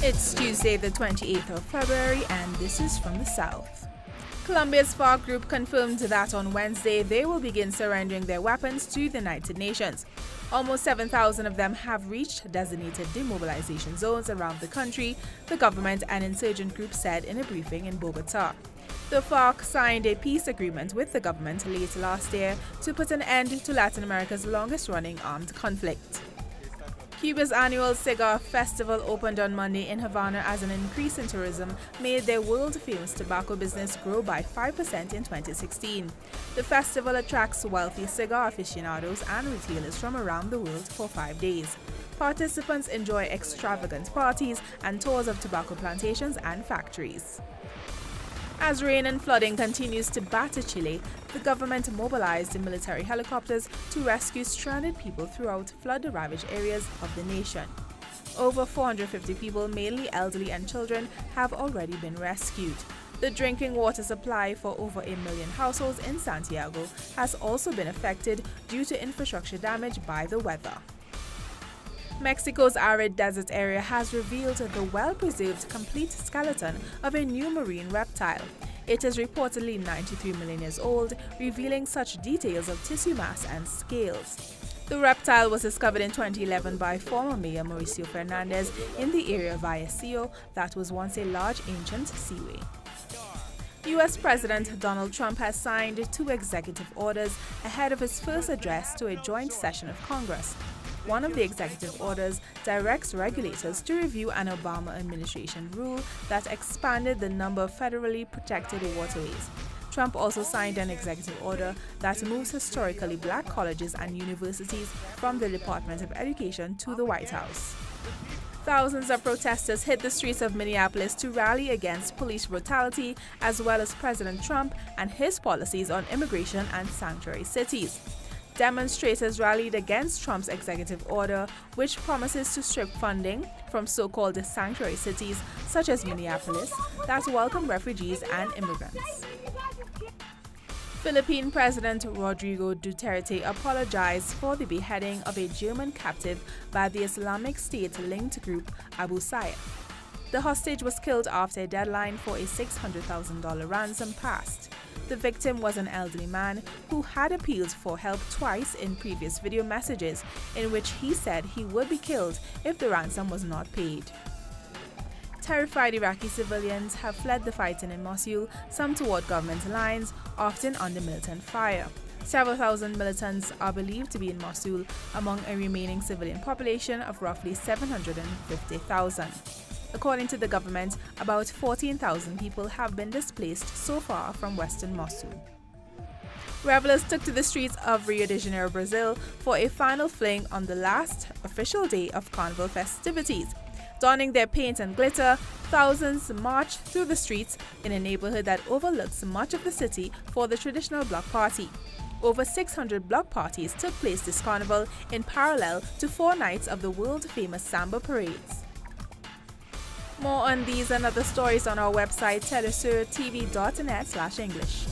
It's Tuesday, the 28th of February, and this is from the South. Colombia's FARC group confirmed that on Wednesday they will begin surrendering their weapons to the United Nations. Almost 7,000 of them have reached designated demobilization zones around the country, the government and insurgent group said in a briefing in Bogota. The FARC signed a peace agreement with the government late last year to put an end to Latin America's longest-running armed conflict. Cuba's annual Cigar Festival opened on Monday in Havana as an increase in tourism made their world-famous tobacco business grow by 5% in 2016. The festival attracts wealthy cigar aficionados and retailers from around the world for 5 days. Participants enjoy extravagant parties and tours of tobacco plantations and factories. As rain and flooding continues to batter Chile, the government mobilized military helicopters to rescue stranded people throughout flood-ravaged areas of the nation. Over 450 people, mainly elderly and children, have already been rescued. The drinking water supply for over 1 million households in Santiago has also been affected due to infrastructure damage by the weather. Mexico's arid desert area has revealed the well-preserved complete skeleton of a new marine reptile. It is reportedly 93 million years old, revealing such details of tissue mass and scales. The reptile was discovered in 2011 by former Mayor Mauricio Fernandez in the area of Vallecillo that was once a large ancient seaway. U.S. President Donald Trump has signed 2 executive orders ahead of his first address to a joint session of Congress. One of the executive orders directs regulators to review an Obama administration rule that expanded the number of federally protected waterways. Trump also signed an executive order that moves historically black colleges and universities from the Department of Education to the White House. Thousands of protesters hit the streets of Minneapolis to rally against police brutality, as well as President Trump and his policies on immigration and sanctuary cities. Demonstrators rallied against Trump's executive order, which promises to strip funding from so-called sanctuary cities such as Minneapolis that welcome refugees and immigrants. Philippine President Rodrigo Duterte apologized for the beheading of a German captive by the Islamic State-linked group Abu Sayyaf. The hostage was killed after a deadline for a $600,000 ransom passed. The victim was an elderly man who had appealed for help twice in previous video messages in which he said he would be killed if the ransom was not paid. Terrified Iraqi civilians have fled the fighting in Mosul, some toward government lines, often under militant fire. Several thousand militants are believed to be in Mosul among a remaining civilian population of roughly 750,000. According to the government, about 14,000 people have been displaced so far from western Mosul. Revelers took to the streets of Rio de Janeiro, Brazil for a final fling on the last official day of Carnival festivities. Donning their paint and glitter, thousands marched through the streets in a neighborhood that overlooks much of the city for the traditional block party. Over 600 block parties took place this carnival in parallel to 4 nights of the world-famous samba parades. More on these and other stories on our website telesurtv.net/English.